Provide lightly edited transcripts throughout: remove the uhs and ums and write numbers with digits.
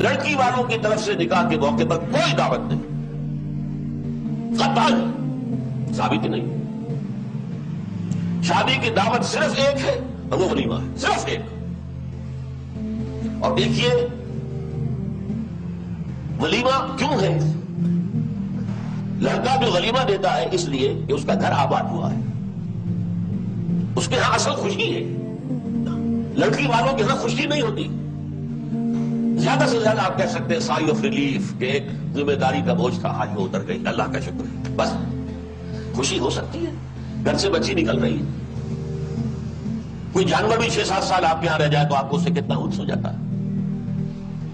لڑکی والوں کی طرف سے نکاح کے موقع پر کوئی دعوت نہیں، قطعاً ثابت نہیں۔ شادی کی دعوت صرف ایک ہے اور وہ ولیمہ ہے، صرف ایک۔ اور دیکھیے ولیمہ کیوں ہے؟ لڑکا جو ولیمہ دیتا ہے اس لیے کہ اس کا گھر آباد ہوا ہے، اس کے ہاں اصل خوشی ہے۔ لڑکی والوں کے ہاں خوشی نہیں ہوتی۔ زیادہ سے زیادہ آپ کہہ سکتے ہیں سائی آف ریلیف، کہ ایک ذمہ داری کا بوجھ تھا آج وہ اتر گئی، اللہ کا شکر ہے، بس خوشی ہو سکتی ہے۔ گھر سے بچی نکل رہی ہے، کوئی جانور بھی 6-7 سال آپ کے یہاں رہ جائے تو آپ کو اس سے کتنا انس ہو جاتا ہے۔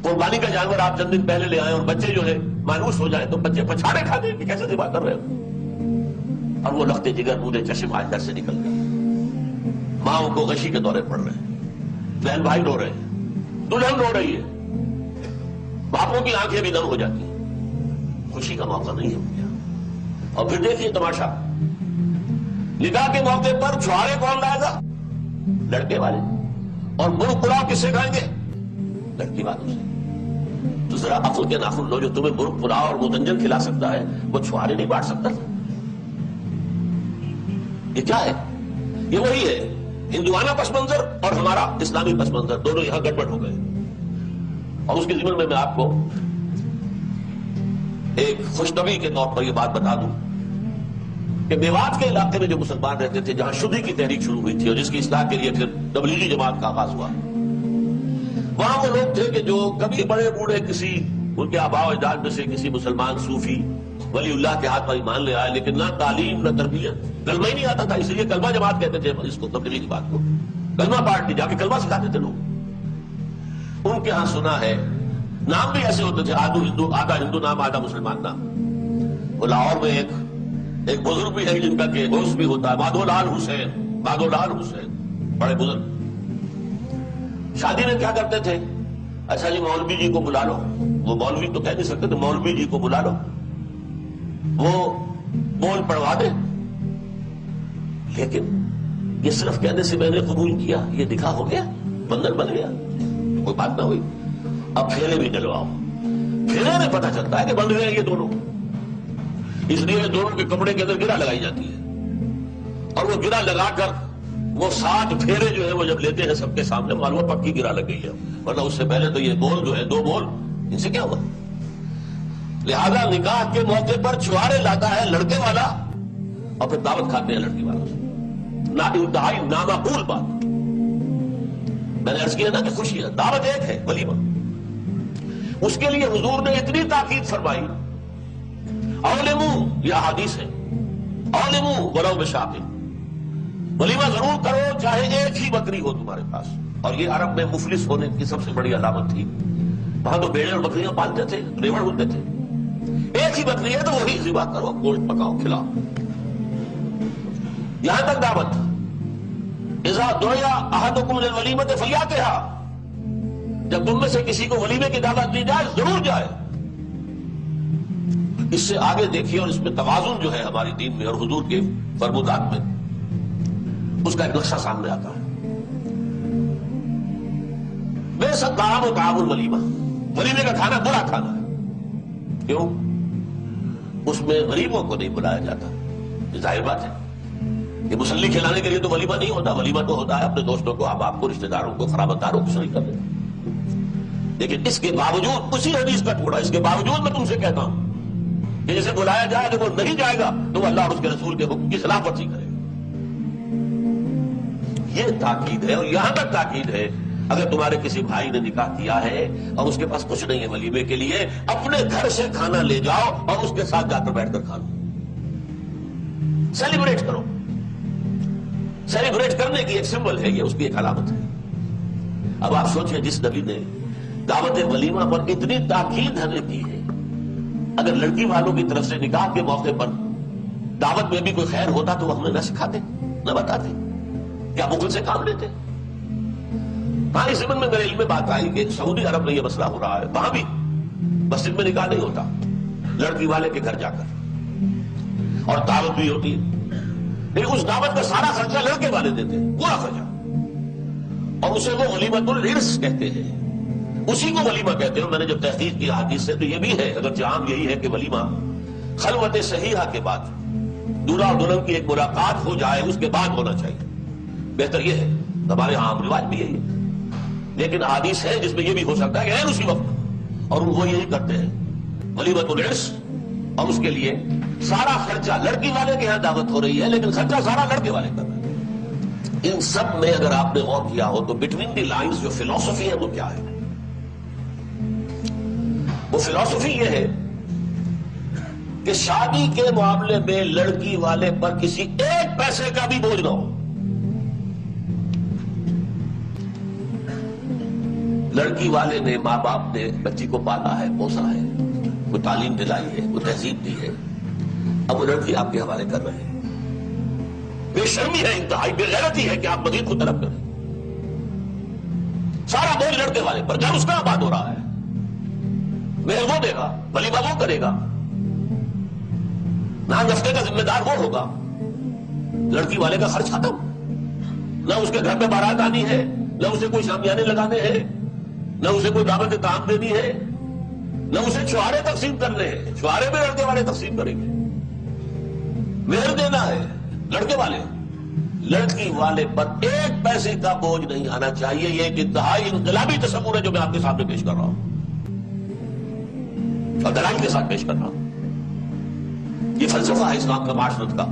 قربانی کا جانور آپ چند دن پہلے لے آئے اور بچے جو ہے مایوس ہو جائیں تو بچے پچھاڑے کھا دیں کہ کیسے ذبح کر رہے ہو، اور وہ لختے جگر پورے چشم آج گھر سے نکل گئے۔ ماں کو غشی کے دورے پڑ رہے ہیں، بہن بھائی رو رہے ہیں، دلہن رو رہی ہے، باپوں کی آنکھیں بھی نم ہو جاتی ہیں، خوشی کا موقع نہیں ہے۔ اور پھر دیکھیے تماشا، نکاح کے موقع پر چھوارے کون لائے گا؟ لڑکے والے، اور مرغ پلاؤ کس سے کھائیں گے؟ لڑکی والوں سے۔ تو ذرا عقل کے ناخن لو، جو تمہیں مرغ پلاؤ اور متنجن کھلا سکتا ہے وہ چھوارے نہیں بانٹ سکتا تھا۔ یہ کیا ہے؟ یہ وہی ہے، ہندوانہ پس منظر اور ہمارا اسلامی پس منظر دونوں یہاں گڑبڑ ہو گئے۔ اور اس کے ضمن میں آپ کو ایک خوشنوی کے طور پر یہ بات بتا دوں کہ میوات کے علاقے میں جو مسلمان رہتے تھے، جہاں شدی کی تحریک شروع ہوئی تھی اور جس کی اصلاح کے لیے پھر تبلیغی جماعت کا آغاز ہوا، وہاں وہ لوگ تھے کہ جو کبھی بڑے بوڑھے کسی ان کے آباء و اجداد میں سے کسی مسلمان صوفی ولی اللہ کے ہاتھ پر ایمان لے آئے، لیکن نہ تعلیم نہ تربیت، کلمہ ہی نہیں آتا تھا، اس لیے کلمہ جماعت کہتے تھے اس کو، تبلیغی بات کو کلمہ پارٹی، جا کے کلمہ سکھاتے تھے لوگ۔ ان کے ہاں سنا ہے نام بھی ایسے ہوتے تھے، آدھا ہندو نام آدھا مسلمان نام۔ وہ لاہور میں ایک بزرگ بھی ہے جن کا کہ گوشت بھی ہوتا ہے، مادھو لال حسین، بڑے بزرگ۔ شادی میں کیا کرتے تھے؟ اچھا جی مولوی جی کو بلا لو، وہ مولوی تو کہہ نہیں سکتے تو مولوی جی کو بلا لو، وہ بول پڑھوا دے۔ لیکن یہ صرف کہنے سے میں نے قبول کیا، یہ دکھا ہو گیا، بندر بن گیا، کوئی بات نہ ہوئی۔ اب پھیرے بھی ڈلواؤ، پھیرے میں پتہ چلتا ہے کہ بن گئے یہ دونوں، اس لیے دونوں کے کپڑے کے اندر گرہ لگائی جاتی ہے، اور وہ گرہ لگا کر وہ 7 پھیرے جو ہے وہ جب لیتے ہیں سب کے سامنے، معلوم پکی گرہ لگ گئی ہے، ورنہ اس سے پہلے تو یہ بول جو ہے 2 بول، ان سے کیا ہوا؟ لہذا نکاح کے موقع پر چھوارے لاتا ہے لڑکے والا اور پھر دعوت کھاتے ہیں لڑکی والوں سے، نہ انتہائی نامعقول بات۔ میں نے عرض کیا نا کہ خوشی ہے، دعوت ایک ہے، ولیمہ۔ اس کے لیے حضور نے اتنی تاکید فرمائی، اولمو، یہ احادیث ہے، اولمو ولو بشاۃ، ولیمہ ضرور کرو چاہے ایک ہی بکری ہو تمہارے پاس۔ اور یہ عرب میں مفلس ہونے کی سب سے بڑی علامت تھی، وہاں تو بیڑے اور بکریاں پالتے تھے، ریوڑ ہوتے تھے، ایک ہی بکری ہے تو وہی ذبح کرو، گوشت پکاؤ کھلاؤ۔ یہاں تک دعوت، اذا دعی احدکم للولیمۃ فلیاتھا، جب تم میں سے کسی کو ولیمے کی دعوت دی جائے ضرور جائے۔ اس سے آگے دیکھیے، اور اس میں توازن جو ہے ہماری دین میں اور حضور کے فرمودات میں، اس کا ایک نقشہ سامنے آتا ہے۔ بے سب طعام و طعام الولیمہ، ولیمے کا کھانا برا کھانا ہے۔ کیوں؟ اس میں غریبوں کو نہیں بلایا جاتا، یہ ظاہر بات ہے۔ یہ مسلی کھلانے کے لیے تو ولیمہ نہیں ہوتا، ولیمہ تو ہوتا ہے اپنے دوستوں کو، آپ کو، رشتہ داروں کو، قرابت داروں کو شریک کرنے۔ لیکن اس کے باوجود، اسی حدیث کا ٹکڑا، اس کے باوجود میں تم سے کہتا ہوں کہ جسے بلایا جائے اگر وہ نہیں جائے گا تو وہ اللہ اور اس کے رسول کے حکم کی خلاف ورزی کرے گا۔ یہ تاکید ہے، اور یہاں تک تاکید ہے اگر تمہارے کسی بھائی نے نکاح کیا ہے اور اس کے پاس کچھ نہیں ہے ولیمے کے لیے، اپنے گھر سے کھانا لے جاؤ اور اس کے ساتھ جا کر بیٹھ کر کھا لو، سیلیبریٹ کرو۔ سیلیبریٹ کرنے کی ایک سمبل ہے یہ، اس کی ایک علامت ہے۔ اب آپ سوچیں، جس نبی نے دعوت ولیمہ پر اتنی تاکید ہمیں کی ہے، اگر لڑکی والوں کی طرف سے نکاح کے موقع پر دعوت میں بھی کوئی خیر ہوتا تو وہ ہمیں نہ سکھاتے، نہ بتاتے، کیا بخل سے کام لیتے؟ ہاں، اس زمن میں میرے علم میں بات آئی کہ سعودی عرب میں یہ مسئلہ ہو رہا ہے، وہاں بھی مسجد میں نکاح نہیں ہوتا، لڑکی والے کے گھر جا کر، اور دعوت بھی ہوتی ہے، لیکن اس دعوت کا سارا خرچہ لڑکے والے دیتے ہیں، پورا خرچہ، اور اسے وہ ولیمۃ العرس کہتے ہیں۔ اسی کو ولیمہ کہتے ہیں. میں نے جب تحقیق کی حدیث سے تو یہ بھی ہے، اگرچہ عام یہی ہے کہ ولیمہ خلوت صحیحہ کے بعد دولہا اور دلہن کی ایک ملاقات ہو جائے اس کے بعد ہونا چاہیے، بہتر یہ ہے. ہمارے ہاں عام رواج بھی یہی ہے، لیکن حدیث ہے جس میں یہ بھی ہو سکتا ہے کہ غیر اسی وقت، اور وہ یہی کرتے ہیں ولیمۃ العرس. اور اس کے لیے سارا خرچہ لڑکی والے کے یہاں دعوت ہو رہی ہے، لیکن خرچہ سارا لڑکے والے کر رہے ہیں. ان سب میں اگر آپ نے غور کیا ہو تو بٹوین دی لائنز جو فلسفی ہے وہ کیا ہے؟ وہ فلسفی یہ ہے کہ شادی کے معاملے میں لڑکی والے پر کسی ایک پیسے کا بھی بوجھ نہ ہو. لڑکی والے نے، ماں باپ نے بچی کو پالا ہے، پوسا ہے، وہ تعلیم دلائی ہے، وہ تہذیب دی ہے، اب وہ لڑکی آپ کے حوالے کر رہے ہیں. بے شرمی ہے، انتہائی بے غیرتی ہے کہ آپ مزید کو طلب کریں. سارا بوجھ لڑکے والے پر، گھر اس کا آباد ہو رہا ہے، مہر وہ دے گا، ولیمہ وہ کرے گا، نان نفقے کا ذمہ دار وہ ہوگا. لڑکی والے کا خرچ ختم. نہ اس کے گھر میں بارات آنی ہے، نہ اسے کوئی شامیانے لگانے ہیں، نہ اسے کوئی دعوت کام دینی ہے، نہ اسے چھوارے تقسیم کرنے ہیں. چھوارے بھی لڑکے والے تقسیم کریں گے. مہر دینا ہے لڑکے والے. لڑکی والے پر ایک پیسے کا بوجھ نہیں آنا چاہیے. یہ ایک انتہائی انقلابی تصور ہے جو میں آپ کے سامنے پیش کر رہا ہوں اور دلائل کے ساتھ پیش کر رہا ہوں. یہ فلسفہ ہے اسلام کا، معاشرت کا،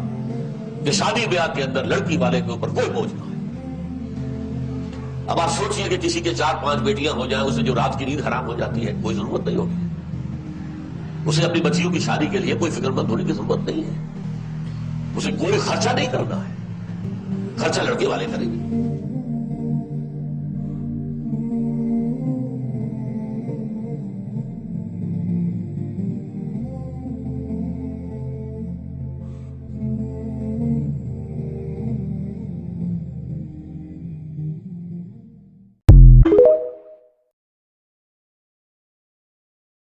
کہ شادی بیاہ کے اندر لڑکی والے کے اوپر کوئی بوجھ نہ ہے. اب آپ سوچئے کہ کسی کے 4-5 بیٹیاں ہو جائیں، اسے جو رات کی نیند حرام ہو جاتی ہے، کوئی ضرورت نہیں ہوگی. اسے اپنی بچیوں کی شادی کے لیے کوئی فکر مند ہونے کی ضرورت نہیں ہے. اسے کوئی خرچہ نہیں کرنا ہے، خرچہ لڑکے والے کریں گے.